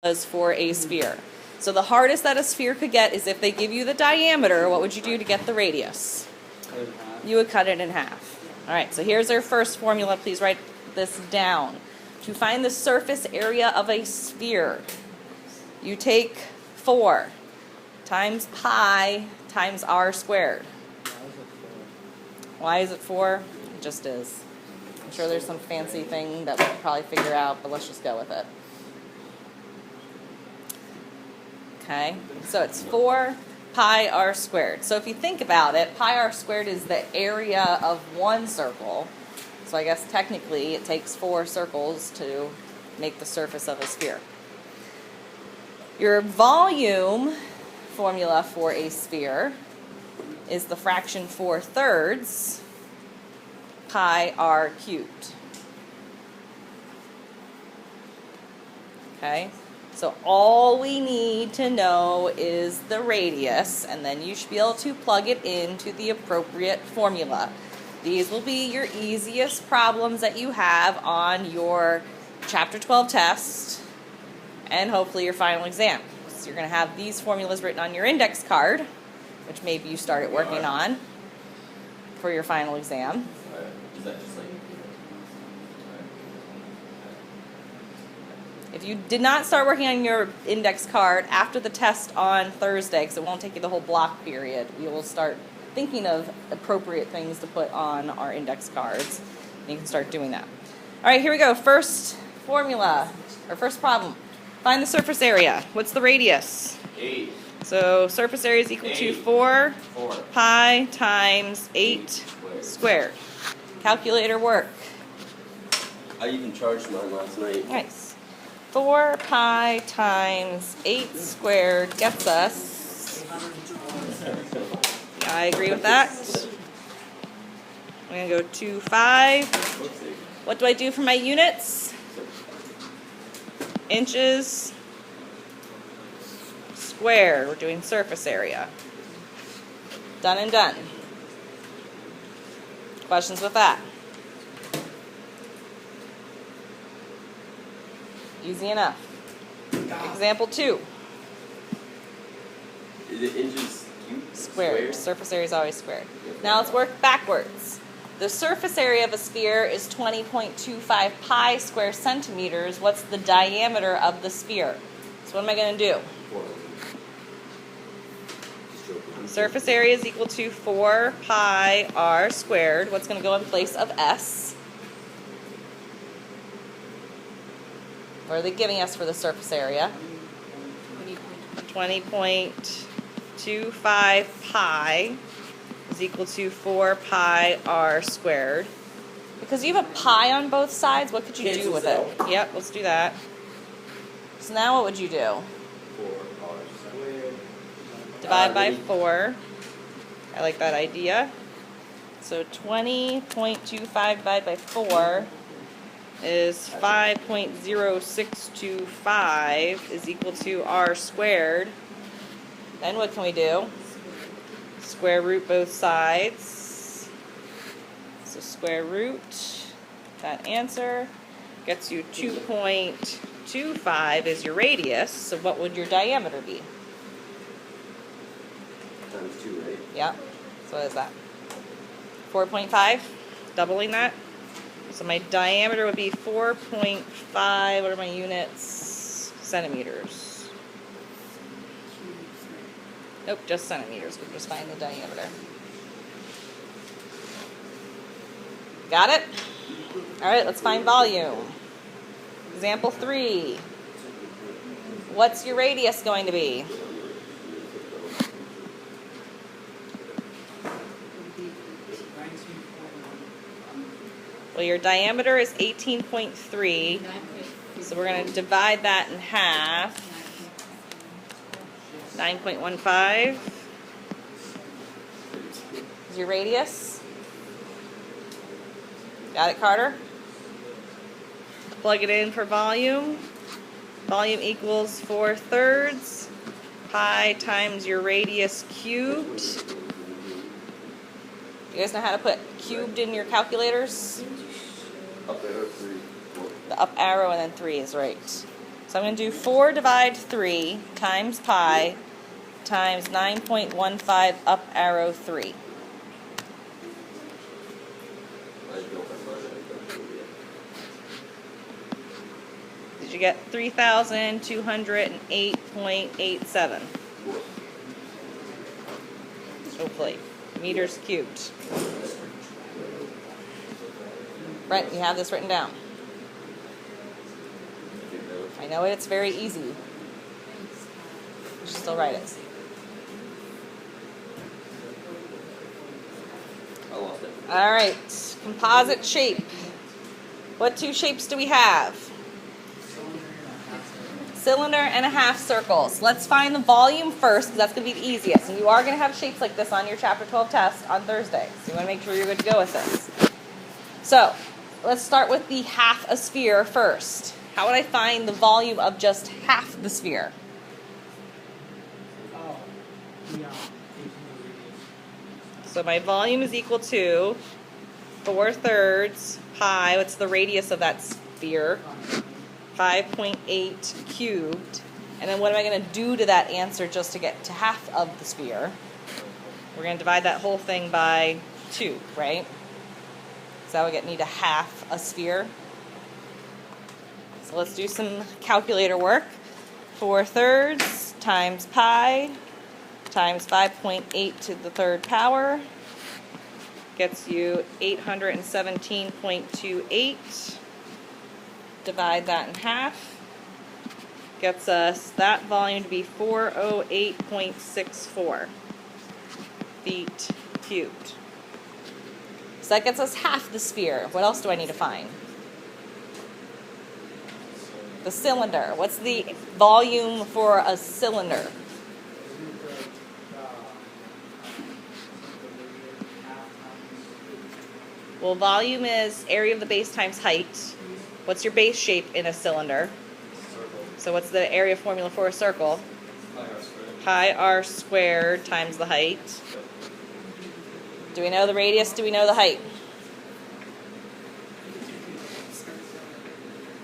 for a sphere. So the hardest that a sphere could get is if they give you the diameter, what would you do to get the radius? You would cut it in half. All right, so here's our first formula. Please write this down. To find the surface area of a sphere, you take 4 times pi times r squared. Why is it 4? It just is. I'm sure there's some fancy thing that we could probably figure out, but let's just go with it. Okay, so it's 4 pi r squared. So if you think about it, pi r squared is the area of one circle. So I guess technically it takes 4 circles to make the surface of a sphere. Your volume formula for a sphere is the fraction 4/3 pi r cubed. Okay? So all we need to know is the radius, and then you should be able to plug it into the appropriate formula. These will be your easiest problems that you have on your Chapter 12 test and hopefully your final exam. So you're going to have these formulas written on your index card, which maybe you started working on for your final exam. Is that just like... If you did not start working on your index card after the test on Thursday, because it won't take you the whole block period, we will start thinking of appropriate things to put on our index cards. And you can start doing that. All right, here we go. First formula, or first problem. Find the surface area. What's the radius? 8. So surface area is equal to 4 pi times 8 squared. Calculator work. I even charged mine last night. Nice. 4 pi times 8 squared gets us... Yeah, I agree with that. I'm going to go 2, 5. What do I do for my units? Inches squared. We're doing surface area. Done and done. Questions with that? Easy enough. Example 2. Is it inches cubed? Squared. Surface area is always squared. Now let's work backwards. The surface area of a sphere is 20.25 pi square centimeters. What's the diameter of the sphere? So what am I going to do? Surface area is equal to 4 pi r squared. What's going to go in place of s? What are they giving us for the surface area? 20.25 pi is equal to 4 pi r squared. Because you have a pi on both sides, what could you do with it? Yep, let's do that. So now what would you do? 4 r squared. Divide by 4. I like that idea. So 20.25 divided by 4 is 5.0625 is equal to r squared. Then what can we do? Square root both sides. So square root that answer gets you 2.25 is your radius. So what would your diameter be? Times 2, right? Yeah. So what is that? 4.5? Doubling that? So my diameter would be 4.5, what are my units? Centimeters. Nope, just centimeters. We'll just find the diameter. Got it? All right, let's find volume. Example 3. What's your radius going to be? Well, your diameter is 18.3, so we're going to divide that in half. 9.15 is your radius. Got it, Carter? Plug it in for volume. Volume equals 4/3 pi times your radius cubed. You guys know how to put cubed in your calculators? Up arrow 3. 4. The up arrow and then 3 is right. So I'm going to do 4 divide 3 times pi times 9.15 up arrow 3. I don't have mine. Did you get 3,208.87? Hopefully. Meters cubed. Brent, you have this written down. I know it's very easy. You should still write it. I lost it. All right, composite shape. What two shapes do we have? Cylinder and a half circle. So let's find the volume first, because that's going to be the easiest. And you are going to have shapes like this on your Chapter 12 test on Thursday. So you want to make sure you're good to go with this. So let's start with the half a sphere first. How would I find the volume of just half the sphere? So my volume is equal to 4/3 pi. What's the radius of that sphere? 5.8 cubed. And then what am I going to do to that answer just to get to half of the sphere? We're going to divide that whole thing by 2, right? So I would need a half a sphere. So let's do some calculator work. 4/3 times pi times 5.8 to the third power gets you 817.28. Divide that in half. Gets us that volume to be 408.64 feet cubed. So that gets us half the sphere. What else do I need to find? The cylinder. What's the volume for a cylinder? Well, volume is area of the base times height. What's your base shape in a cylinder? Circle. So what's the area formula for a circle? Pi r squared. Pi r squared times the height. Do we know the radius? Do we know the height?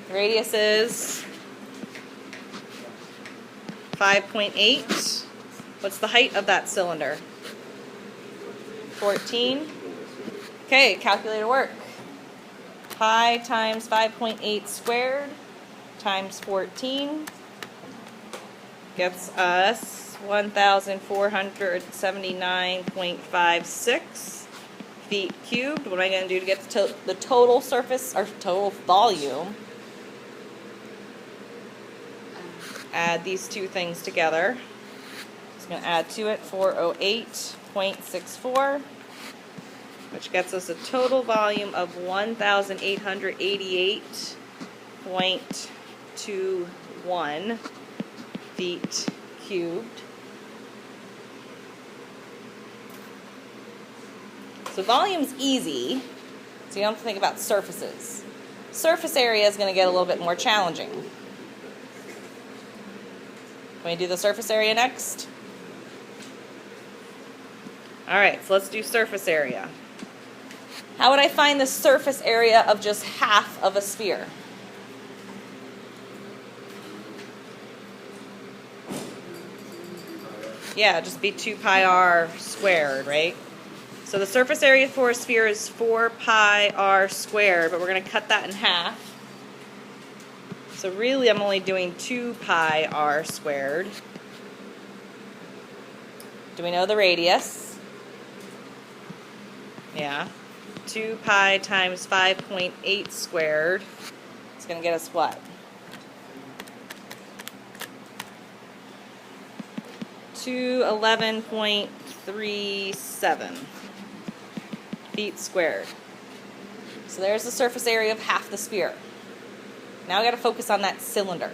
The radius is 5.8. What's the height of that cylinder? 14. Okay, calculator work. Pi times 5.8 squared times 14 gets us 1,479.56 feet cubed. What am I going to do to get the total surface or total volume? Add these two things together. Just going to add to it 408.64. which gets us a total volume of 1,888.21 feet cubed. So volume's easy, so you don't have to think about surfaces. Surface area is going to get a little bit more challenging. Can we do the surface area next? All right, so let's do surface area. How would I find the surface area of just half of a sphere? Yeah, just be 2 pi r squared, right? So the surface area for a sphere is 4 pi r squared, but we're going to cut that in half. So really I'm only doing 2 pi r squared. Do we know the radius? Yeah. 2 pi times 5.8 squared. It's going to get us what? 211.37 feet squared. So there's the surface area of half the sphere. Now we got to focus on that cylinder.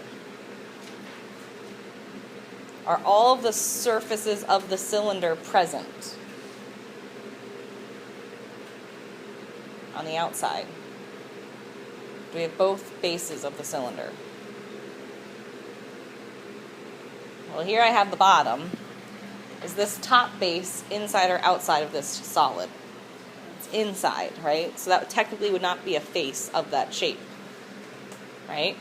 Are all of the surfaces of the cylinder present on the outside? Do we have both bases of the cylinder? Well, here I have the bottom. Is this top base inside or outside of this solid? It's inside, right? So that technically would not be a face of that shape, right?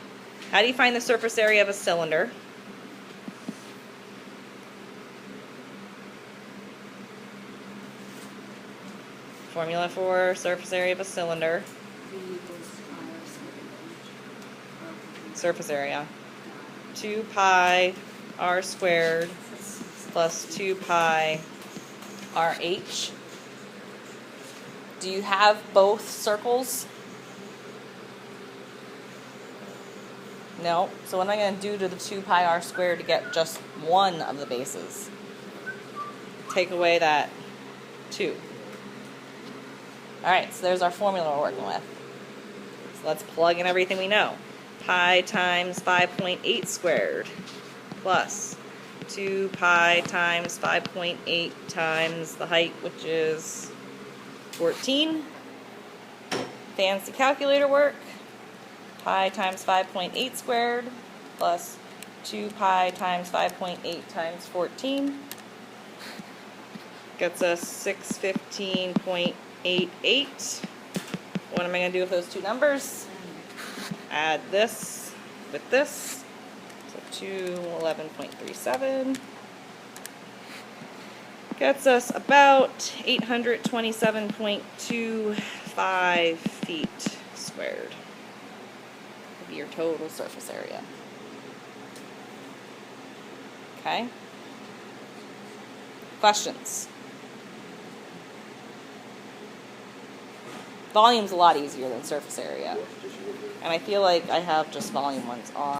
How do you find the surface area of a cylinder? Formula for surface area of a cylinder. Surface area. 2 pi r squared plus 2 pi RH. Do you have both circles? No. So what am I going to do to the 2 pi r squared to get just one of the bases? Take away that 2. Alright, so there's our formula we're working with. So let's plug in everything we know. Pi times 5.8 squared plus 2 pi times 5.8 times the height, which is 14. Fancy calculator work. Pi times 5.8 squared plus 2 pi times 5.8 times 14 gets us 615.88. What am I going to do with those two numbers? Add this with this. So 211.37 gets us about 827.25 feet squared. Would be your total surface area. Okay? Questions? Volume's a lot easier than surface area. And I feel like I have just volume ones on.